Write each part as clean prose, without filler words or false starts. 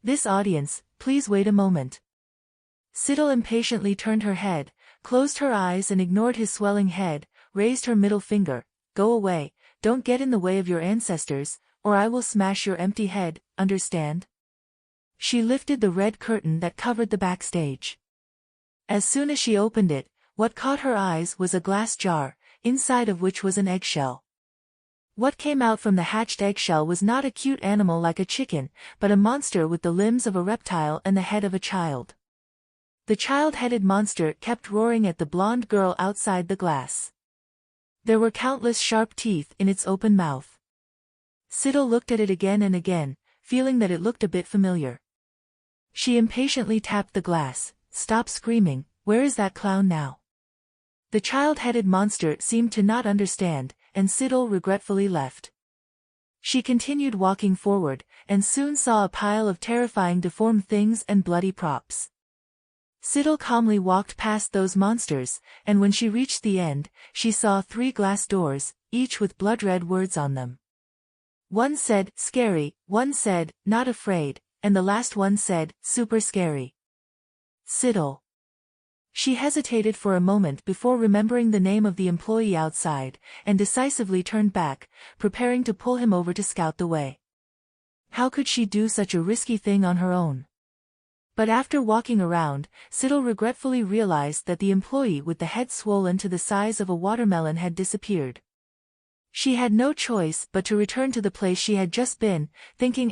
This audience, please wait a moment. Siddle impatiently turned her head, closed her eyes and ignored his swelling head, raised her middle finger. Go away, don't get in the way of your ancestors, or I will smash your empty head, understand? She lifted the red curtain that covered the backstage. As soon as she opened it, what caught her eyes was a glass jar, inside of which was an eggshell. What came out from the hatched eggshell was not a cute animal like a chicken, but a monster with the limbs of a reptile and the head of a child. The child-headed monster kept roaring at the blonde girl outside the glass. There were countless sharp teeth in its open mouth. Siddle looked at it again and again, feeling that it looked a bit familiar. She impatiently tapped the glass. Stop screaming, where is that clown now? The child-headed monster seemed to not understand, and Siddle regretfully left. She continued walking forward, and soon saw a pile of terrifying deformed things and bloody props. Siddle calmly walked past those monsters, and when she reached the end, she saw 3 glass doors, each with blood-red words on them. One said, scary, one said, not afraid, and the last one said, super scary. Siddle. She hesitated for a moment before remembering the name of the employee outside, and decisively turned back, preparing to pull him over to scout the way. How could she do such a risky thing on her own? But after walking around, Siddle regretfully realized that the employee with the head swollen to the size of a watermelon had disappeared. She had no choice but to return to the place she had just been.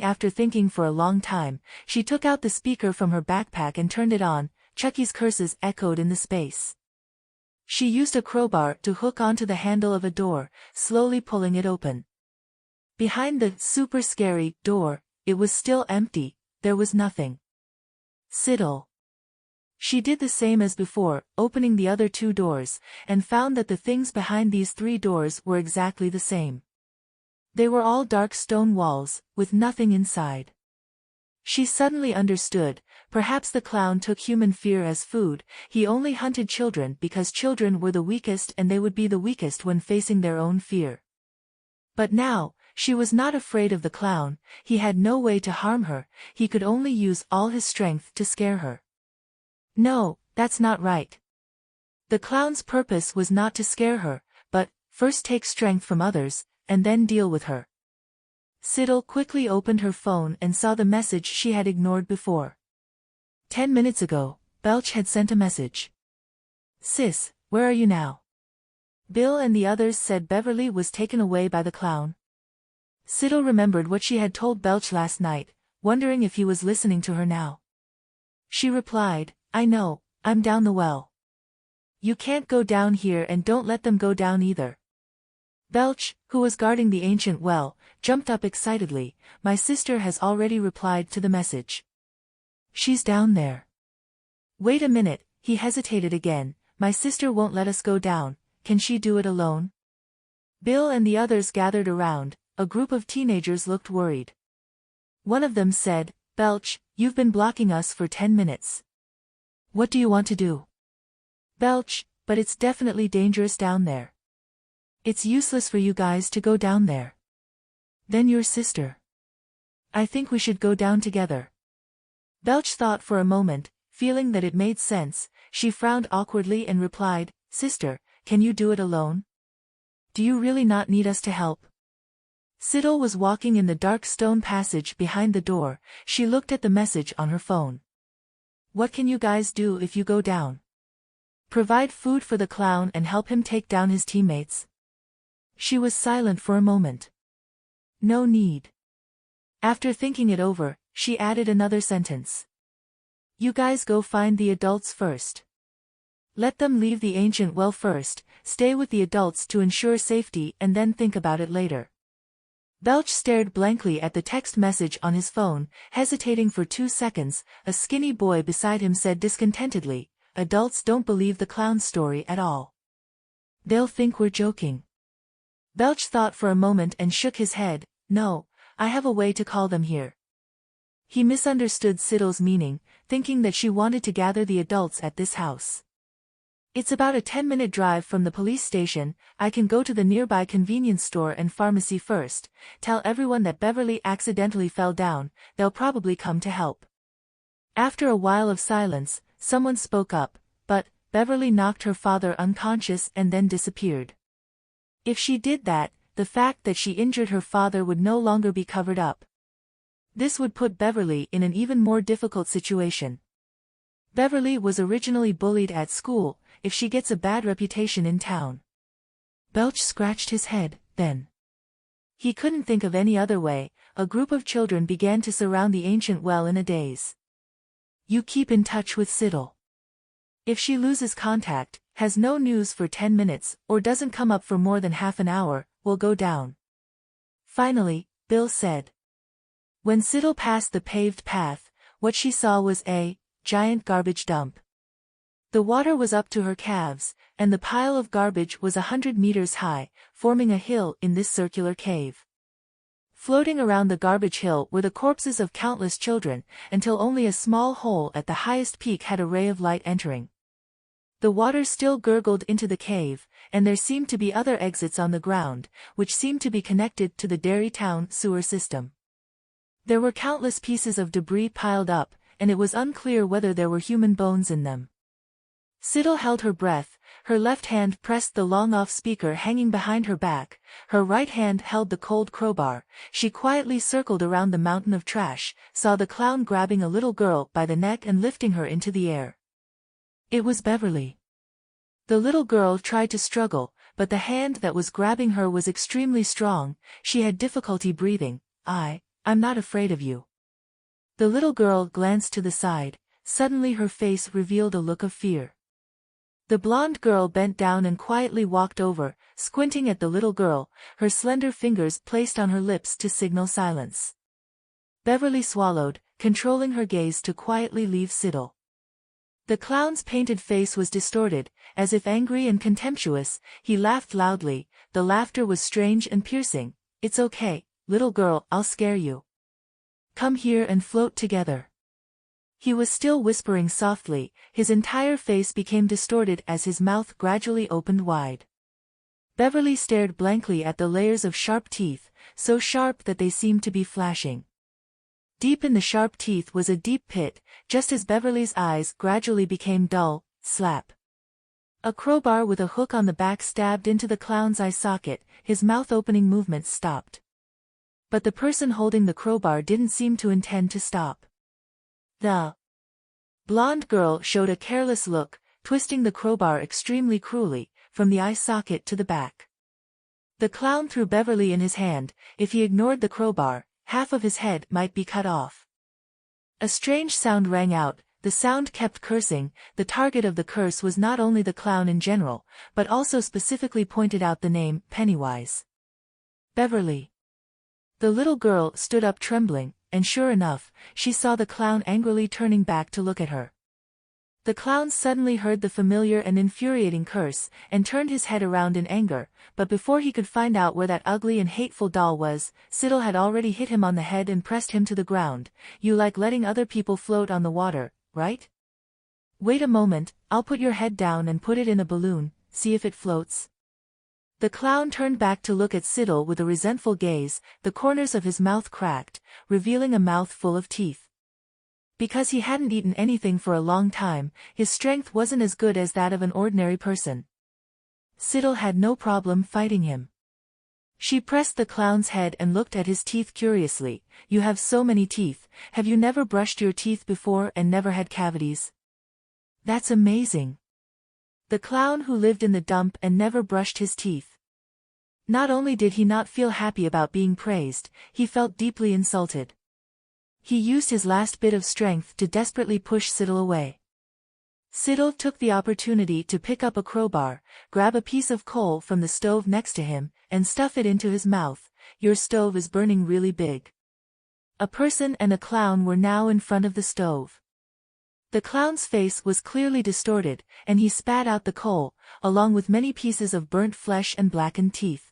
After thinking for a long time, she took out the speaker from her backpack and turned it on. Chucky's curses echoed in the space. She used a crowbar to hook onto the handle of a door, slowly pulling it open. Behind the super scary door, it was still empty, there was nothing. Siddle. She did the same as before, opening the other 2 doors, and found that the things behind these 3 doors were exactly the same. They were all dark stone walls, with nothing inside. She suddenly understood, perhaps the clown took human fear as food. He only hunted children because children were the weakest and they would be the weakest when facing their own fear. But now, she was not afraid of the clown. He had no way to harm her, he could only use all his strength to scare her. No, that's not right. The clown's purpose was not to scare her, but, first take strength from others, and then deal with her. Siddle quickly opened her phone and saw the message she had ignored before. 10 minutes ago, Belch had sent a message. Sis, where are you now? Bill and the others said Beverly was taken away by the clown. Siddle remembered what she had told Belch last night, wondering if he was listening to her now. She replied, I know, I'm down the well. You can't go down here and don't let them go down either. Belch, who was guarding the ancient well, jumped up excitedly. My sister has already replied to the message. She's down there. Wait a minute, he hesitated again. My sister won't let us go down, can she do it alone? Bill and the others gathered around, a group of teenagers looked worried. One of them said, Belch, you've been blocking us for 10 minutes. What do you want to do? Belch, but it's definitely dangerous down there. It's useless for you guys to go down there. Then your sister. I think we should go down together. Belch thought for a moment, feeling that it made sense. She frowned awkwardly and replied, Sister, can you do it alone? Do you really not need us to help? Siddle was walking in the dark stone passage behind the door. She looked at the message on her phone. What can you guys do if you go down? Provide food for the clown and help him take down his teammates. She was silent for a moment. No need. After thinking it over, she added another sentence. You guys go find the adults first. Let them leave the ancient well first, stay with the adults to ensure safety and then think about it later. Belch stared blankly at the text message on his phone, hesitating for 2 seconds. A skinny boy beside him said discontentedly, Adults don't believe the clown's story at all. They'll think we're joking. Belch thought for a moment and shook his head. No, I have a way to call them here. He misunderstood Siddle's meaning, thinking that she wanted to gather the adults at this house. It's about a 10-minute drive from the police station. I can go to the nearby convenience store and pharmacy first. Tell everyone that Beverly accidentally fell down, they'll probably come to help. After a while of silence, someone spoke up, but Beverly knocked her father unconscious and then disappeared. If she did that, the fact that she injured her father would no longer be covered up. This would put Beverly in an even more difficult situation. Beverly was originally bullied at school. If she gets a bad reputation in town. Belch scratched his head, then. He couldn't think of any other way. A group of children began to surround the ancient well in a daze. You keep in touch with Siddle. If she loses contact, has no news for 10 minutes, or doesn't come up for more than half an hour, we'll go down. Finally, Bill said. When Siddle passed the paved path, what she saw was a giant garbage dump. The water was up to her calves, and the pile of garbage was 100 meters high, forming a hill in this circular cave. Floating around the garbage hill were the corpses of countless children, until only a small hole at the highest peak had a ray of light entering. The water still gurgled into the cave, and there seemed to be other exits on the ground, which seemed to be connected to the Derry Town sewer system. There were countless pieces of debris piled up, and it was unclear whether there were human bones in them. Siddle held her breath, her left hand pressed the long-off speaker hanging behind her back, her right hand held the cold crowbar. She quietly circled around the mountain of trash, saw the clown grabbing a little girl by the neck and lifting her into the air. It was Beverly. The little girl tried to struggle, but the hand that was grabbing her was extremely strong. She had difficulty breathing. I'm not afraid of you. The little girl glanced to the side. Suddenly her face revealed a look of fear. The blonde girl bent down and quietly walked over, squinting at the little girl, her slender fingers placed on her lips to signal silence. Beverly swallowed, controlling her gaze to quietly leave Siddle. The clown's painted face was distorted, as if angry and contemptuous. He laughed loudly. The laughter was strange and piercing. It's okay, little girl, I'll scare you. Come here and float together. He was still whispering softly. His entire face became distorted as his mouth gradually opened wide. Beverly stared blankly at the layers of sharp teeth, so sharp that they seemed to be flashing. Deep in the sharp teeth was a deep pit, just as Beverly's eyes gradually became dull. Slap. A crowbar with a hook on the back stabbed into the clown's eye socket. His mouth-opening movements stopped. But the person holding the crowbar didn't seem to intend to stop. The blonde girl showed a careless look, twisting the crowbar extremely cruelly, from the eye socket to the back. The clown threw Beverly in his hand. If he ignored the crowbar, half of his head might be cut off. A strange sound rang out. The sound kept cursing. The target of the curse was not only the clown in general, but also specifically pointed out the name, Pennywise. Beverly. The little girl stood up trembling, and sure enough, she saw the clown angrily turning back to look at her. The clown suddenly heard the familiar and infuriating curse, and turned his head around in anger, but before he could find out where that ugly and hateful doll was, Siddle had already hit him on the head and pressed him to the ground. You like letting other people float on the water, right? Wait a moment, I'll put your head down and put it in a balloon, see if it floats. The clown turned back to look at Siddle with a resentful gaze. The corners of his mouth cracked, revealing a mouth full of teeth. Because he hadn't eaten anything for a long time, his strength wasn't as good as that of an ordinary person. Siddle had no problem fighting him. She pressed the clown's head and looked at his teeth curiously. You have so many teeth. Have you never brushed your teeth before and never had cavities? That's amazing. The clown who lived in the dump and never brushed his teeth. Not only did he not feel happy about being praised, he felt deeply insulted. He used his last bit of strength to desperately push Siddle away. Siddle took the opportunity to pick up a crowbar, grab a piece of coal from the stove next to him, and stuff it into his mouth. Your stove is burning really big. A person and a clown were now in front of the stove. The clown's face was clearly distorted, and he spat out the coal, along with many pieces of burnt flesh and blackened teeth.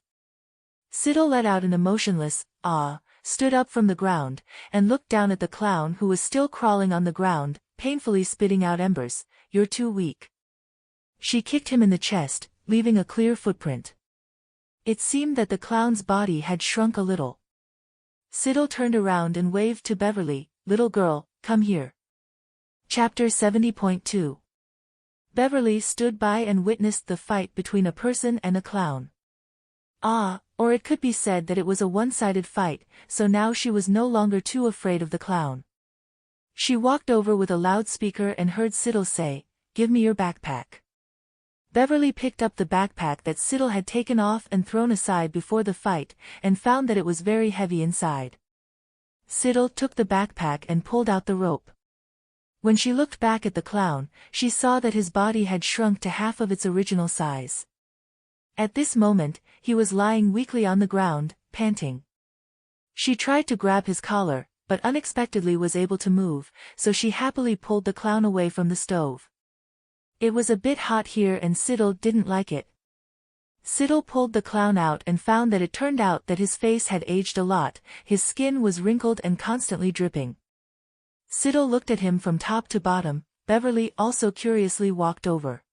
Siddle let out an emotionless, "Ah," stood up from the ground, and looked down at the clown who was still crawling on the ground, painfully spitting out embers. You're too weak. She kicked him in the chest, leaving a clear footprint. It seemed that the clown's body had shrunk a little. Siddle turned around and waved to Beverly, "Little girl, come here." Chapter 70.2. Beverly stood by and witnessed the fight between a person and a clown. Or it could be said that it was a one-sided fight, so now she was no longer too afraid of the clown. She walked over with a loudspeaker and heard Siddle say, "Give me your backpack." Beverly picked up the backpack that Siddle had taken off and thrown aside before the fight, and found that it was very heavy inside. Siddle took the backpack and pulled out the rope. When she looked back at the clown, she saw that his body had shrunk to half of its original size. At this moment, he was lying weakly on the ground, panting. She tried to grab his collar, but unexpectedly was able to move, so she happily pulled the clown away from the stove. It was a bit hot here and Siddle didn't like it. Siddle pulled the clown out and found that it turned out that his face had aged a lot, his skin was wrinkled and constantly dripping. Siddle looked at him from top to bottom. Beverly also curiously walked over.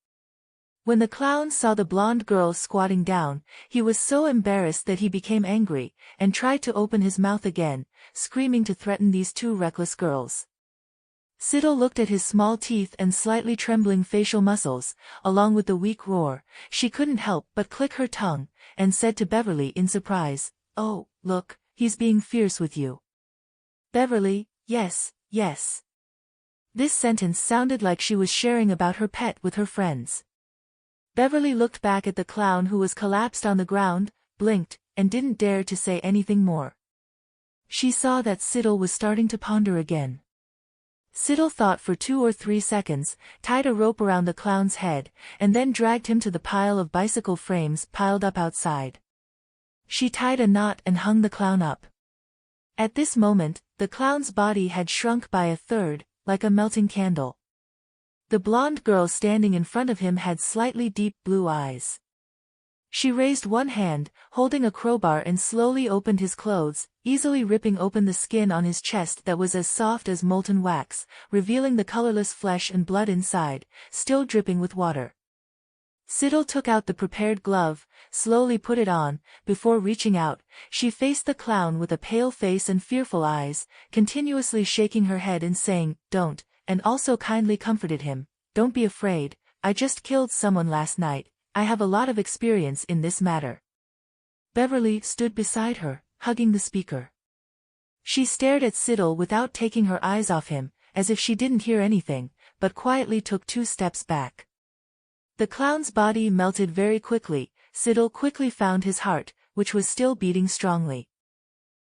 When the clown saw the blonde girl squatting down, he was so embarrassed that he became angry, and tried to open his mouth again, screaming to threaten these two reckless girls. Siddle looked at his small teeth and slightly trembling facial muscles, along with the weak roar. She couldn't help but click her tongue, and said to Beverly in surprise, "Oh, look, he's being fierce with you." Beverly, yes. This sentence sounded like she was sharing about her pet with her friends. Beverly looked back at the clown who was collapsed on the ground, blinked, and didn't dare to say anything more. She saw that Siddle was starting to ponder again. Siddle thought for 2 or 3 seconds, tied a rope around the clown's head, and then dragged him to the pile of bicycle frames piled up outside. She tied a knot and hung the clown up. At this moment, the clown's body had shrunk by a third, like a melting candle. The blonde girl standing in front of him had slightly deep blue eyes. She raised one hand, holding a crowbar, and slowly opened his clothes, easily ripping open the skin on his chest that was as soft as molten wax, revealing the colorless flesh and blood inside, still dripping with water. Siddle took out the prepared glove, slowly put it on. Before reaching out, she faced the clown with a pale face and fearful eyes, continuously shaking her head and saying, "Don't," and also kindly comforted him, "Don't be afraid, I just killed someone last night, I have a lot of experience in this matter." Beverly stood beside her, hugging the speaker. She stared at Siddle without taking her eyes off him, as if she didn't hear anything, but quietly took 2 steps back. The clown's body melted very quickly. Siddle quickly found his heart, which was still beating strongly.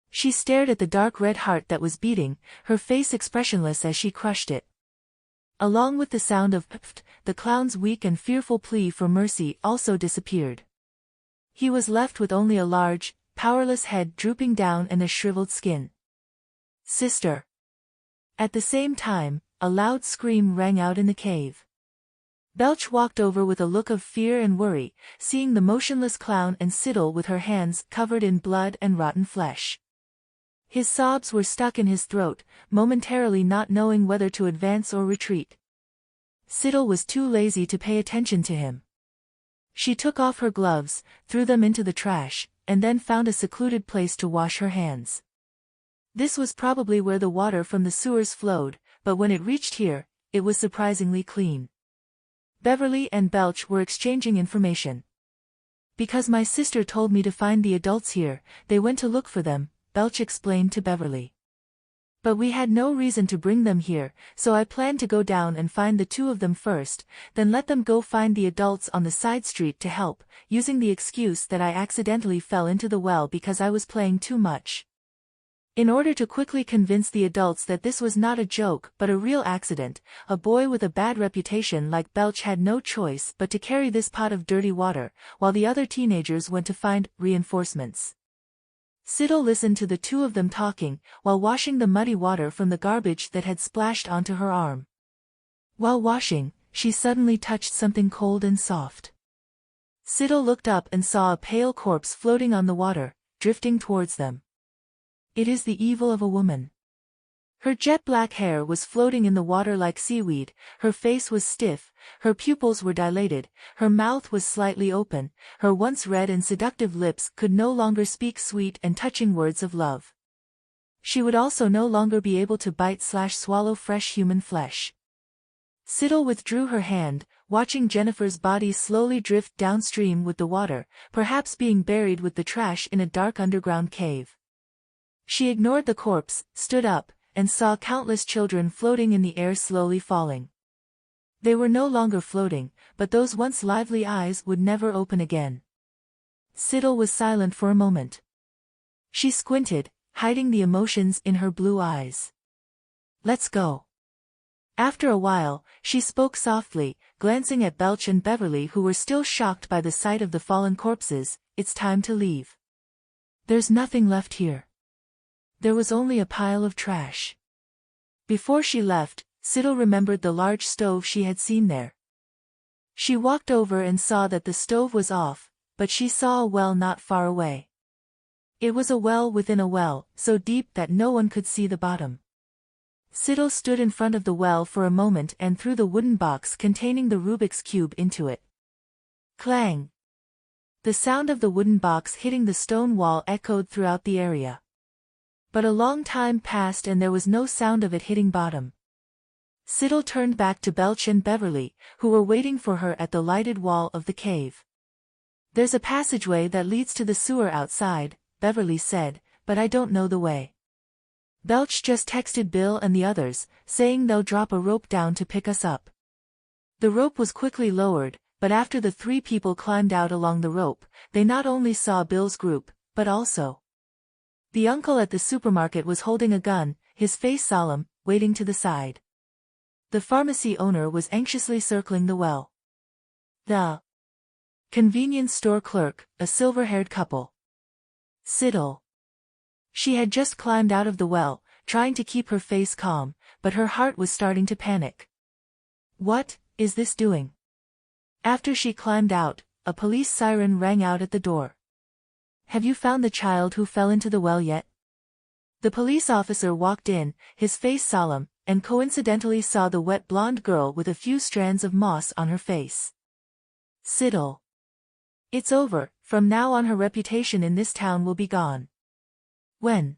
She stared at the dark red heart that was beating, her face expressionless as she crushed it. Along with the sound of pft, the clown's weak and fearful plea for mercy also disappeared. He was left with only a large, powerless head drooping down and a shriveled skin. "Sister!" At the same time, a loud scream rang out in the cave. Belch walked over with a look of fear and worry, seeing the motionless clown and Siddle with her hands covered in blood and rotten flesh. His sobs were stuck in his throat, momentarily not knowing whether to advance or retreat. Siddle was too lazy to pay attention to him. She took off her gloves, threw them into the trash, and then found a secluded place to wash her hands. This was probably where the water from the sewers flowed, but when it reached here, it was surprisingly clean. Beverly and Belch were exchanging information. "Because my sister told me to find the adults here, they went to look for them," Belch explained to Beverly. "But we had no reason to bring them here, so I planned to go down and find the 2 of them first, then let them go find the adults on the side street to help, using the excuse that I accidentally fell into the well because I was playing too much." In order to quickly convince the adults that this was not a joke but a real accident, a boy with a bad reputation like Belch had no choice but to carry this pot of dirty water, while the other teenagers went to find reinforcements. Siddle listened to the 2 of them talking, while washing the muddy water from the garbage that had splashed onto her arm. While washing, she suddenly touched something cold and soft. Siddle looked up and saw a pale corpse floating on the water, drifting towards them. "It is the evil of a woman." Her jet-black hair was floating in the water like seaweed, her face was stiff, her pupils were dilated, her mouth was slightly open, her once red and seductive lips could no longer speak sweet and touching words of love. She would also no longer be able to bite/swallow fresh human flesh. Siddle withdrew her hand, watching Jennifer's body slowly drift downstream with the water, perhaps being buried with the trash in a dark underground cave. She ignored the corpse, stood up, and saw countless children floating in the air slowly falling. They were no longer floating, but those once lively eyes would never open again. Siddle was silent for a moment. She squinted, hiding the emotions in her blue eyes. "Let's go." After a while, she spoke softly, glancing at Belch and Beverly who were still shocked by the sight of the fallen corpses. "It's time to leave. There's nothing left here." There was only a pile of trash. Before she left, Siddle remembered the large stove she had seen there. She walked over and saw that the stove was off, but she saw a well not far away. It was a well within a well, so deep that no one could see the bottom. Siddle stood in front of the well for a moment and threw the wooden box containing the Rubik's Cube into it. Clang! The sound of the wooden box hitting the stone wall echoed throughout the area. But a long time passed and there was no sound of it hitting bottom. Siddle turned back to Belch and Beverly, who were waiting for her at the lighted wall of the cave. "There's a passageway that leads to the sewer outside," Beverly said, "but I don't know the way." Belch just texted Bill and the others, saying they'll drop a rope down to pick us up. The rope was quickly lowered, but after the three people climbed out along the rope, they not only saw Bill's group, but also the uncle at the supermarket was holding a gun, his face solemn, waiting to the side. The pharmacy owner was anxiously circling the well. The convenience store clerk, a silver-haired couple. Siddle. She had just climbed out of the well, trying to keep her face calm, but her heart was starting to panic. What is this doing? After she climbed out, a police siren rang out at the door. "Have you found the child who fell into the well yet?" The police officer walked in, his face solemn, and coincidentally saw the wet blonde girl with a few strands of moss on her face. Siddle. "It's over, from now on her reputation in this town will be gone." When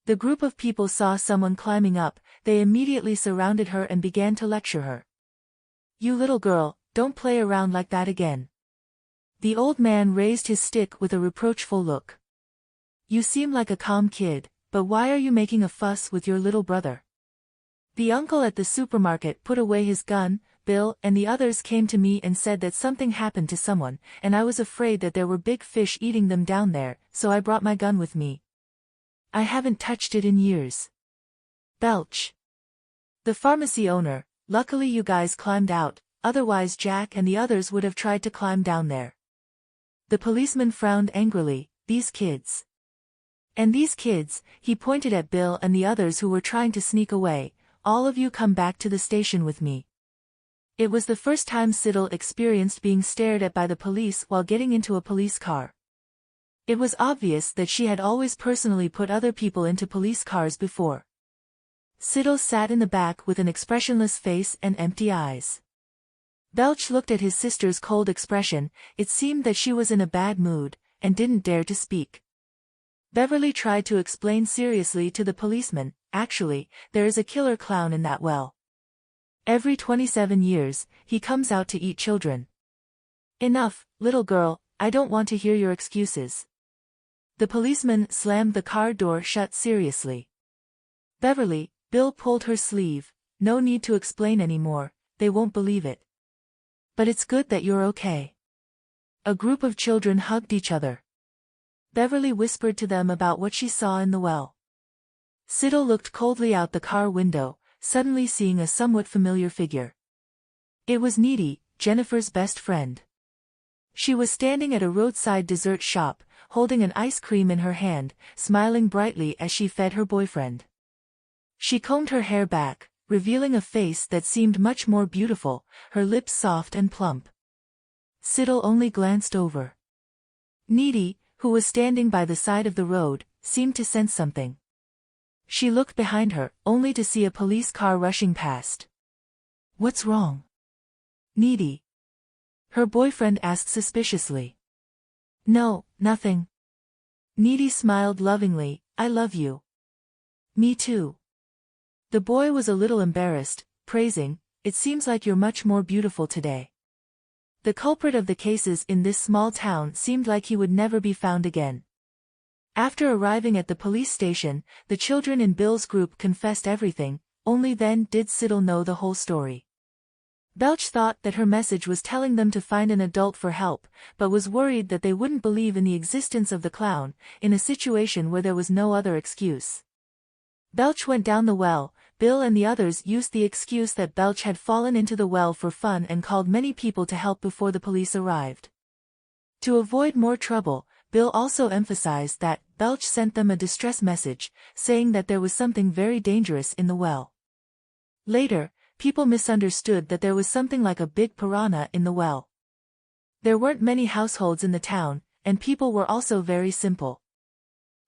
the group of people saw someone climbing up, they immediately surrounded her and began to lecture her. "You little girl, don't play around like that again." The old man raised his stick with a reproachful look. "You seem like a calm kid, but why are you making a fuss with your little brother?" The uncle at the supermarket put away his gun. "Bill and the others came to me and said that something happened to someone, and I was afraid that there were big fish eating them down there, so I brought my gun with me. I haven't touched it in years." Belch. The pharmacy owner, "Luckily you guys climbed out, otherwise Jack and the others would have tried to climb down there." The policeman frowned angrily. "These kids. And these kids," he pointed at Bill and the others who were trying to sneak away, "all of you come back to the station with me." It was the first time Siddle experienced being stared at by the police while getting into a police car. It was obvious that she had always personally put other people into police cars before. Siddle sat in the back with an expressionless face and empty eyes. Belch looked at his sister's cold expression. It seemed that she was in a bad mood, and didn't dare to speak. Beverly tried to explain seriously to the policeman, "Actually, there is a killer clown in that well. Every 27 years, he comes out to eat children." "Enough, little girl, I don't want to hear your excuses." The policeman slammed the car door shut seriously. "Beverly," Bill pulled her sleeve, "no need to explain anymore, they won't believe it. But it's good that you're okay." A group of children hugged each other. Beverly whispered to them about what she saw in the well. Siddle looked coldly out the car window, suddenly seeing a somewhat familiar figure. It was Needy, Jennifer's best friend. She was standing at a roadside dessert shop, holding an ice cream in her hand, smiling brightly as she fed her boyfriend. She combed her hair back, revealing a face that seemed much more beautiful, her lips soft and plump. Siddle only glanced over. Needy, who was standing by the side of the road, seemed to sense something. She looked behind her, only to see a police car rushing past. What's wrong? Needy. Her boyfriend asked suspiciously. No, nothing. Needy smiled lovingly. I love you. Me too. The boy was a little embarrassed, praising, it seems like you're much more beautiful today. The culprit of the cases in this small town seemed like he would never be found again. After arriving at the police station, the children in Bill's group confessed everything, only then did Siddle know the whole story. Belch thought that her message was telling them to find an adult for help, but was worried that they wouldn't believe in the existence of the clown, in a situation where there was no other excuse. Belch went down the well. Bill and the others used the excuse that Belch had fallen into the well for fun and called many people to help before the police arrived. To avoid more trouble, Bill also emphasized that Belch sent them a distress message, saying that there was something very dangerous in the well. Later, people misunderstood that there was something like a big piranha in the well. There weren't many households in the town, and people were also very simple.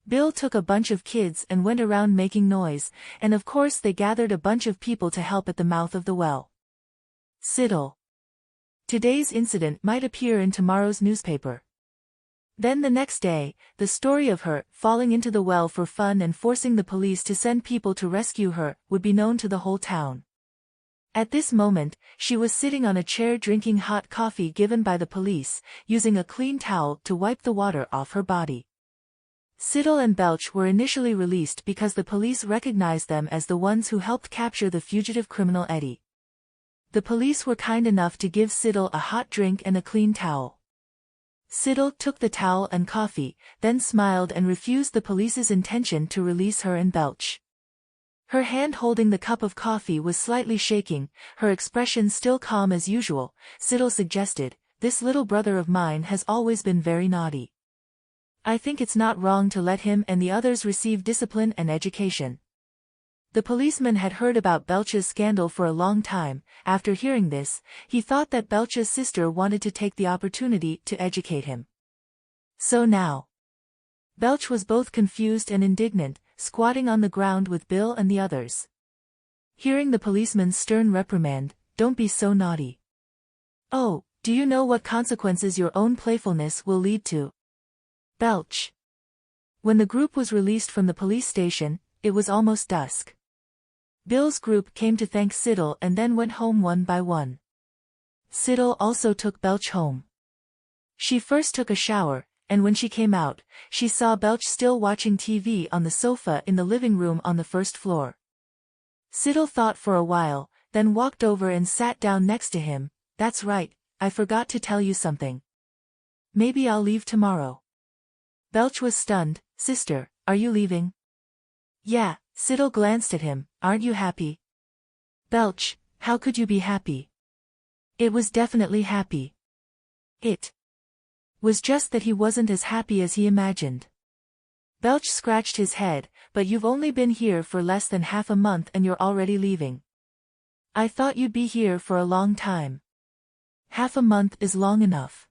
Bill took a bunch of kids and went around making noise, and of course they gathered a bunch of people to help at the mouth of the well. Siddle. Today's incident might appear in tomorrow's newspaper. Then the next day, the story of her falling into the well for fun and forcing the police to send people to rescue her would be known to the whole town. At this moment, she was sitting on a chair drinking hot coffee given by the police, using a clean towel to wipe the water off her body. Siddle and Belch were initially released because the police recognized them as the ones who helped capture the fugitive criminal Eddie. The police were kind enough to give Siddle a hot drink and a clean towel. Siddle took the towel and coffee, then smiled and refused the police's intention to release her and Belch. Her hand holding the cup of coffee was slightly shaking, her expression still calm as usual. Siddle suggested, "This little brother of mine has always been very naughty. I think it's not wrong to let him and the others receive discipline and education." The policeman had heard about Belch's scandal for a long time. After hearing this, he thought that Belch's sister wanted to take the opportunity to educate him. So now. Belch was both confused and indignant, squatting on the ground with Bill and the others. Hearing the policeman's stern reprimand, "Don't be so naughty. Oh, do you know what consequences your own playfulness will lead to?" Belch. When the group was released from the police station, it was almost dusk. Bill's group came to thank Siddle and then went home one by one. Siddle also took Belch home. She first took a shower, and when she came out, she saw Belch still watching TV on the sofa in the living room on the first floor. Siddle thought for a while, then walked over and sat down next to him. "That's right, I forgot to tell you something. Maybe I'll leave tomorrow." Belch was stunned. "Sister, are you leaving?" "Yeah." Siddle glanced at him. "Aren't you happy?" "Belch, how could you be happy?" It was definitely happy. It was just that he wasn't as happy as he imagined. Belch scratched his head. "But you've only been here for less than half a month and you're already leaving. I thought you'd be here for a long time." "Half a month is long enough,"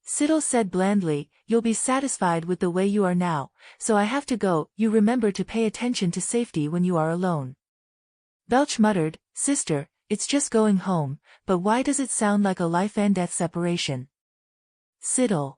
Siddle said blandly. "You'll be satisfied with the way you are now, so I have to go. You remember to pay attention to safety when you are alone." Belch muttered, "Sister, it's just going home, but why does it sound like a life and death separation?" Siddle.